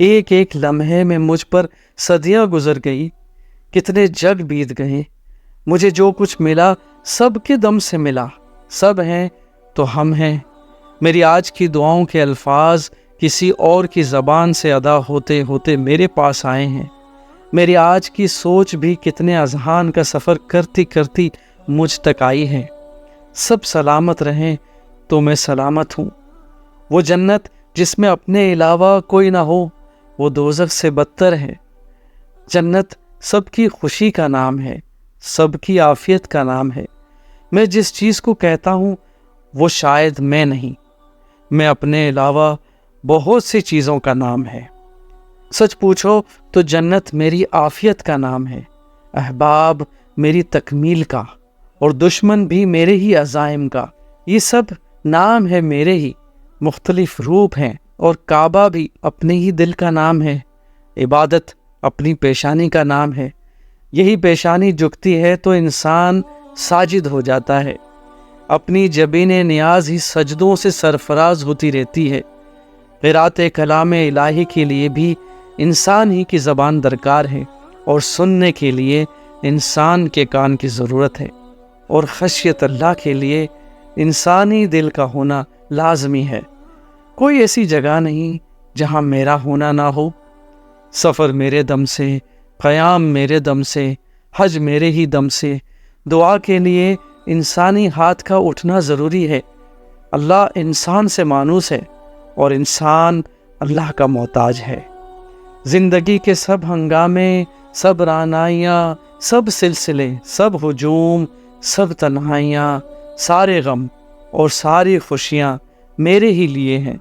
ایک ایک لمحے میں مجھ پر صدیاں گزر گئی، کتنے جگ بیت گئے، مجھے جو کچھ ملا سب کے دم سے ملا، سب ہیں تو ہم ہیں۔ میری آج کی دعاؤں کے الفاظ کسی اور کی زبان سے ادا ہوتے ہوتے میرے پاس آئے ہیں۔ میری آج کی سوچ بھی کتنے اذہان کا سفر کرتی کرتی مجھ تک آئی ہے۔ سب سلامت رہیں تو میں سلامت ہوں۔ وہ جنت جس میں اپنے علاوہ کوئی نہ ہو، وہ دوزخ سے بدتر ہے۔ جنت سب کی خوشی کا نام ہے، سب کی عافیت کا نام ہے۔ میں جس چیز کو کہتا ہوں وہ شاید میں نہیں، میں اپنے علاوہ بہت سی چیزوں کا نام ہے۔ سچ پوچھو تو جنت میری عافیت کا نام ہے، احباب میری تکمیل کا، اور دشمن بھی میرے ہی عزائم کا۔ یہ سب نام ہے میرے ہی، مختلف روپ ہیں، اور کعبہ بھی اپنے ہی دل کا نام ہے۔ عبادت اپنی پیشانی کا نام ہے، یہی پیشانی جھکتی ہے تو انسان ساجد ہو جاتا ہے۔ اپنی جبین نیاز ہی سجدوں سے سرفراز ہوتی رہتی ہے۔ قرأت کلام الہی کے لیے بھی انسان ہی کی زبان درکار ہے، اور سننے کے لیے انسان کے کان کی ضرورت ہے، اور خشیت اللہ کے لیے انسانی دل کا ہونا لازمی ہے۔ کوئی ایسی جگہ نہیں جہاں میرا ہونا نہ ہو۔ سفر میرے دم سے، قیام میرے دم سے، حج میرے ہی دم سے۔ دعا کے لیے انسانی ہاتھ کا اٹھنا ضروری ہے۔ اللہ انسان سے مانوس ہے، اور انسان اللہ کا محتاج ہے۔ زندگی کے سب ہنگامے، سب رعنائیاں، سب سلسلے، سب ہجوم، سب تنہائیاں، سارے غم اور ساری خوشیاں میرے ہی لیے ہیں۔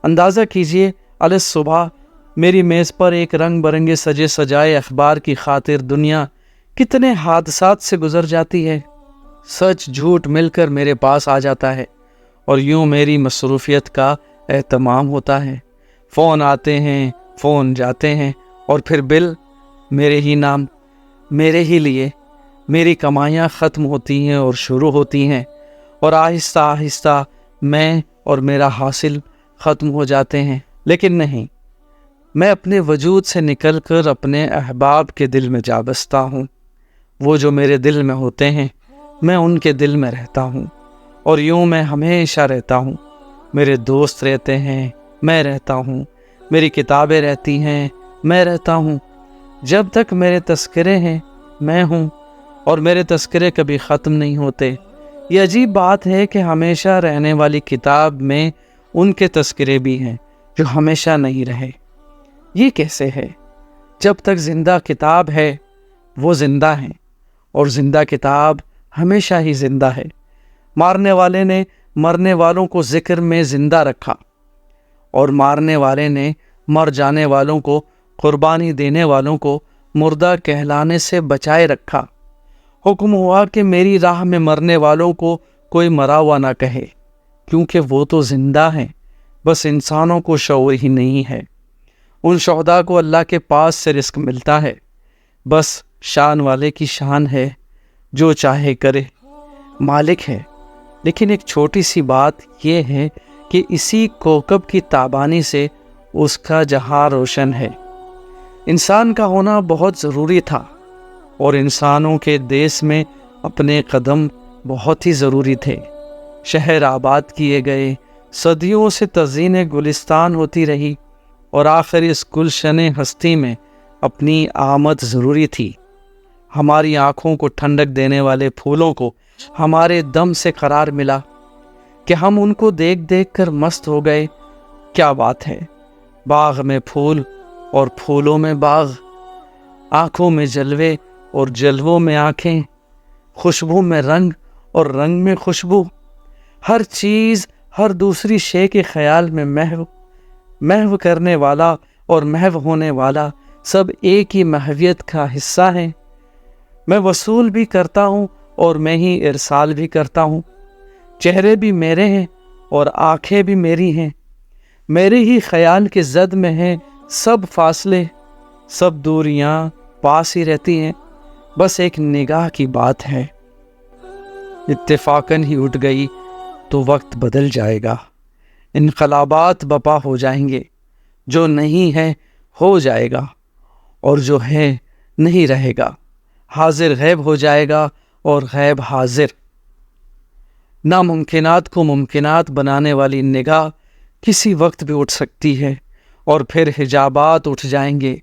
اندازہ کیجئے، علی صبح میری میز پر ایک رنگ برنگے سجے سجائے اخبار کی خاطر دنیا کتنے حادثات سے گزر جاتی ہے۔ سچ جھوٹ مل کر میرے پاس آ جاتا ہے، اور یوں میری مصروفیت کا اہتمام ہوتا ہے۔ فون آتے ہیں، فون جاتے ہیں، اور پھر بل میرے ہی نام، میرے ہی لیے۔ میری کمائیاں ختم ہوتی ہیں اور شروع ہوتی ہیں، اور آہستہ آہستہ میں اور میرا حاصل ختم ہو جاتے ہیں۔ لیکن نہیں، میں اپنے وجود سے نکل کر اپنے احباب کے دل میں جا بستا ہوں۔ وہ جو میرے دل میں ہوتے ہیں، میں ان کے دل میں رہتا ہوں، اور یوں میں ہمیشہ رہتا ہوں۔ میرے دوست رہتے ہیں، میں رہتا ہوں۔ میری کتابیں رہتی ہیں، میں رہتا ہوں۔ جب تک میرے تذکرے ہیں، میں ہوں، اور میرے تذکرے کبھی ختم نہیں ہوتے۔ یہ عجیب بات ہے کہ ہمیشہ رہنے والی کتاب میں ان کے تذکرے بھی ہیں جو ہمیشہ نہیں رہے۔ یہ کیسے ہے؟ جب تک زندہ کتاب ہے وہ زندہ ہیں، اور زندہ کتاب ہمیشہ ہی زندہ ہے۔ مارنے والے نے مرنے والوں کو ذکر میں زندہ رکھا، اور مارنے والے نے مر جانے والوں کو، قربانی دینے والوں کو مردہ کہلانے سے بچائے رکھا۔ حکم ہوا کہ میری راہ میں مرنے والوں کو کوئی مرا ہوا نہ کہے، کیونکہ وہ تو زندہ ہیں، بس انسانوں کو شعور ہی نہیں ہے۔ ان شہداء کو اللہ کے پاس سے رزق ملتا ہے، بس شان والے کی شان ہے، جو چاہے کرے، مالک ہے۔ لیکن ایک چھوٹی سی بات یہ ہے کہ اسی کوکب کی تابانی سے اس کا جہاں روشن ہے۔ انسان کا ہونا بہت ضروری تھا، اور انسانوں کے دیس میں اپنے قدم بہت ہی ضروری تھے۔ شہر آباد کیے گئے، صدیوں سے تزئین گلستان ہوتی رہی، اور آخر اس گلشن ہستی میں اپنی آمد ضروری تھی۔ ہماری آنکھوں کو ٹھنڈک دینے والے پھولوں کو ہمارے دم سے قرار ملا کہ ہم ان کو دیکھ دیکھ کر مست ہو گئے۔ کیا بات ہے! باغ میں پھول اور پھولوں میں باغ، آنکھوں میں جلوے اور جلووں میں آنکھیں، خوشبو میں رنگ اور رنگ میں خوشبو، ہر چیز ہر دوسری شے کے خیال میں محو کرنے والا اور محو ہونے والا، سب ایک ہی محویت کا حصہ ہیں۔ میں وصول بھی کرتا ہوں اور میں ہی ارسال بھی کرتا ہوں۔ چہرے بھی میرے ہیں اور آنکھیں بھی میری ہیں، میرے ہی خیال کے زد میں ہیں سب فاصلے، سب دوریاں پاس ہی رہتی ہیں، بس ایک نگاہ کی بات ہے۔ اتفاقاً ہی اٹھ گئی تو وقت بدل جائے گا، انقلابات بپا ہو جائیں گے، جو نہیں ہے ہو جائے گا، اور جو ہے نہیں رہے گا۔ حاضر غیب ہو جائے گا اور غیب حاضر۔ ناممکنات کو ممکنات بنانے والی نگاہ کسی وقت بھی اٹھ سکتی ہے، اور پھر حجابات اٹھ جائیں گے،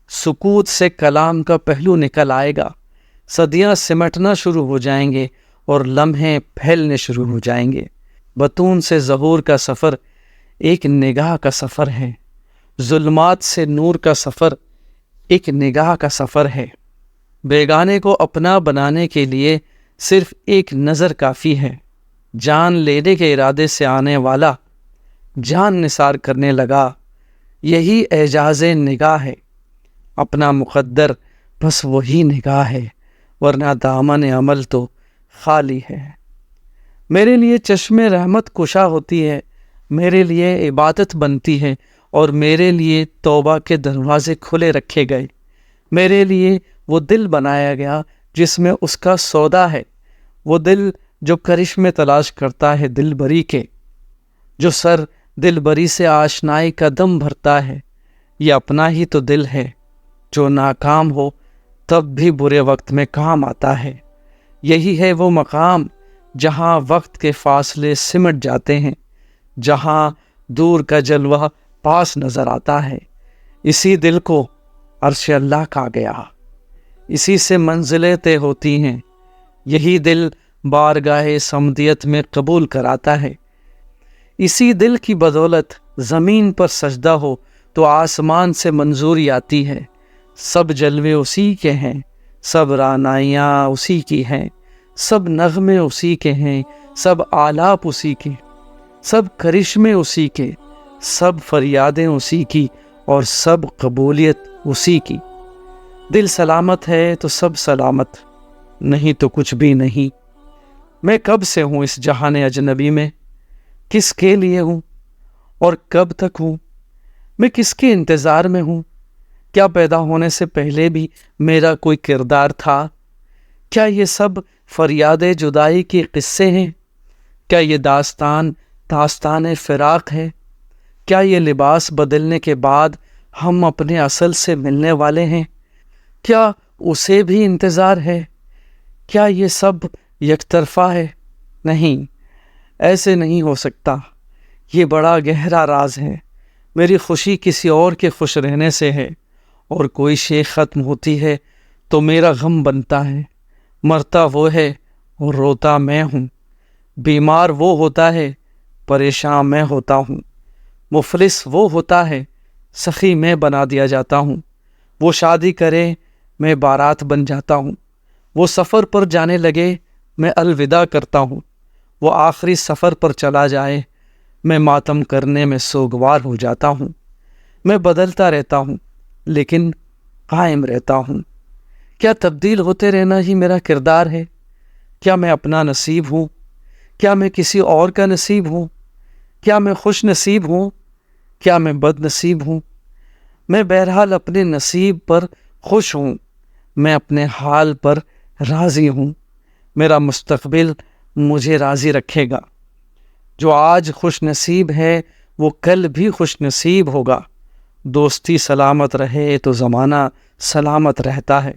سکوت سے کلام کا پہلو نکل آئے گا، صدیاں سمٹنا شروع ہو جائیں گے اور لمحے پھیلنے شروع ہو جائیں گے۔ بطون سے ظہور کا سفر ایک نگاہ کا سفر ہے، ظلمات سے نور کا سفر ایک نگاہ کا سفر ہے۔ بیگانے کو اپنا بنانے کے لیے صرف ایک نظر کافی ہے۔ جان لینے کے ارادے سے آنے والا جان نثار کرنے لگا، یہی اعجاز نگاہ ہے۔ اپنا مقدر بس وہی نگاہ ہے، ورنہ دامن عمل تو خالی ہے۔ میرے لیے چشم رحمت کشا ہوتی ہے، میرے لیے عبادت بنتی ہے، اور میرے لیے توبہ کے دروازے کھلے رکھے گئے۔ میرے لیے وہ دل بنایا گیا جس میں اس کا سودا ہے، وہ دل جو کرشمے تلاش کرتا ہے دل بری کے، جو سر دل بری سے آشنائی کا دم بھرتا ہے۔ یہ اپنا ہی تو دل ہے جو ناکام ہو تب بھی برے وقت میں کام آتا ہے۔ یہی ہے وہ مقام جہاں وقت کے فاصلے سمٹ جاتے ہیں، جہاں دور کا جلوہ پاس نظر آتا ہے۔ اسی دل کو عرش اللہ کہا گیا، اسی سے منزلیں طے ہوتی ہیں۔ یہی دل بارگاہ صمدیت میں قبول کراتا ہے۔ اسی دل کی بدولت زمین پر سجدہ ہو تو آسمان سے منظوری آتی ہے۔ سب جلوے اسی کے ہیں، سب رعنائیاں اسی کی ہیں، سب نغمے اسی کے ہیں، سب آلاپ اسی کے، سب کرشمے اسی کے، سب فریادیں اسی کی، اور سب قبولیت اسی کی۔ دل سلامت ہے تو سب سلامت، نہیں تو کچھ بھی نہیں۔ میں کب سے ہوں اس جہان اجنبی میں، کس کے لیے ہوں اور کب تک ہوں؟ میں کس کے انتظار میں ہوں؟ کیا پیدا ہونے سے پہلے بھی میرا کوئی کردار تھا؟ کیا یہ سب فریاد جدائی کے قصے ہیں؟ کیا یہ داستان فراق ہے؟ کیا یہ لباس بدلنے کے بعد ہم اپنے اصل سے ملنے والے ہیں؟ کیا اسے بھی انتظار ہے؟ کیا یہ سب یک طرفہ ہے؟ نہیں، ایسے نہیں ہو سکتا۔ یہ بڑا گہرا راز ہے۔ میری خوشی کسی اور کے خوش رہنے سے ہے، اور کوئی شے ختم ہوتی ہے تو میرا غم بنتا ہے۔ مرتا وہ ہے اور روتا میں ہوں، بیمار وہ ہوتا ہے، پریشان میں ہوتا ہوں، مفلس وہ ہوتا ہے، سخی میں بنا دیا جاتا ہوں۔ وہ شادی کرے، میں بارات بن جاتا ہوں۔ وہ سفر پر جانے لگے، میں الوداع کرتا ہوں۔ وہ آخری سفر پر چلا جائے، میں ماتم کرنے میں سوگوار ہو جاتا ہوں۔ میں بدلتا رہتا ہوں لیکن قائم رہتا ہوں۔ کیا تبدیل ہوتے رہنا ہی میرا کردار ہے؟ کیا میں اپنا نصیب ہوں؟ کیا میں کسی اور کا نصیب ہوں؟ کیا میں خوش نصیب ہوں؟ کیا میں بد نصیب ہوں؟ میں بہرحال اپنے نصیب پر خوش ہوں، میں اپنے حال پر راضی ہوں۔ میرا مستقبل مجھے راضی رکھے گا۔ جو آج خوش نصیب ہے وہ کل بھی خوش نصیب ہوگا۔ دوستی سلامت رہے تو زمانہ سلامت رہتا ہے۔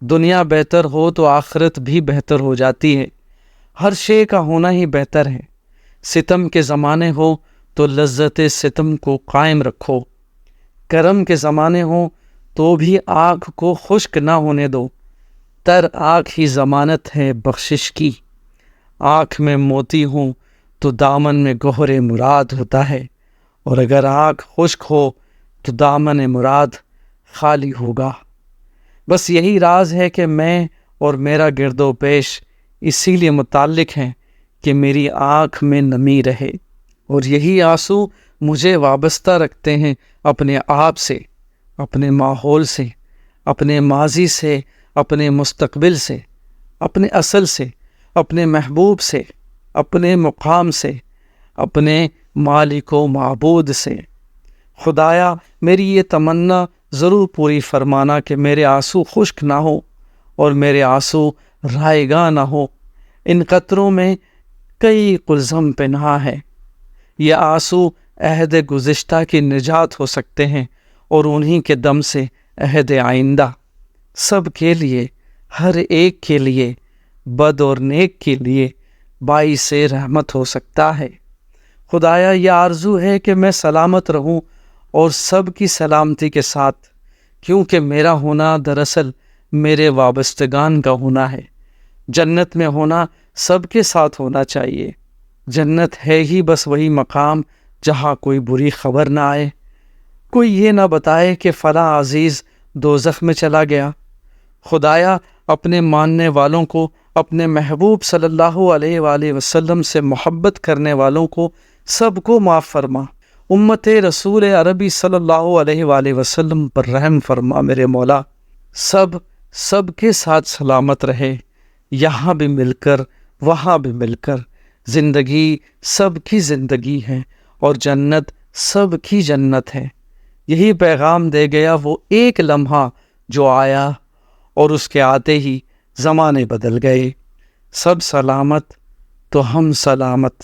دنیا بہتر ہو تو آخرت بھی بہتر ہو جاتی ہے۔ ہر شے کا ہونا ہی بہتر ہے۔ ستم کے زمانے ہو تو لذت ستم کو قائم رکھو، کرم کے زمانے ہو تو بھی آنکھ کو خشک نہ ہونے دو۔ تر آنکھ ہی ضمانت ہے بخشش کی۔ آنکھ میں موتی ہوں تو دامن میں گوہر مراد ہوتا ہے، اور اگر آنکھ خشک ہو تو دامن مراد خالی ہوگا۔ بس یہی راز ہے کہ میں اور میرا گرد و پیش اسی لیے متعلق ہیں کہ میری آنکھ میں نمی رہے، اور یہی آنسو مجھے وابستہ رکھتے ہیں اپنے آپ سے، اپنے ماحول سے، اپنے ماضی سے، اپنے مستقبل سے، اپنے اصل سے، اپنے محبوب سے، اپنے مقام سے، اپنے مالک و معبود سے۔ خدایا میری یہ تمنا ضرور پوری فرمانا کہ میرے آنسو خشک نہ ہو اور میرے آنسو رائگاں نہ ہو۔ ان قطروں میں کئی قلزم پنہاں ہے، یہ آنسو عہد گزشتہ کی نجات ہو سکتے ہیں، اور انہی کے دم سے عہد آئندہ سب کے لیے، ہر ایک کے لیے، بد اور نیک کے لیے باعث رحمت ہو سکتا ہے۔ خدایا یہ آرزو ہے کہ میں سلامت رہوں اور سب کی سلامتی کے ساتھ، کیونکہ میرا ہونا دراصل میرے وابستگان کا ہونا ہے۔ جنت میں ہونا سب کے ساتھ ہونا چاہیے۔ جنت ہے ہی بس وہی مقام جہاں کوئی بری خبر نہ آئے، کوئی یہ نہ بتائے کہ فلاں عزیز دوزخ میں چلا گیا۔ خدایا اپنے ماننے والوں کو، اپنے محبوب صلی اللہ علیہ وآلہ وسلم سے محبت کرنے والوں کو سب کو معاف فرما۔ امت رسول عربی صلی اللہ علیہ وآلہ وسلم پر رحم فرما میرے مولا۔ سب کے ساتھ سلامت رہے، یہاں بھی مل کر وہاں بھی مل کر۔ زندگی سب کی زندگی ہے اور جنت سب کی جنت ہے۔ یہی پیغام دے گیا وہ ایک لمحہ جو آیا، اور اس کے آتے ہی زمانے بدل گئے۔ سب سلامت تو ہم سلامت۔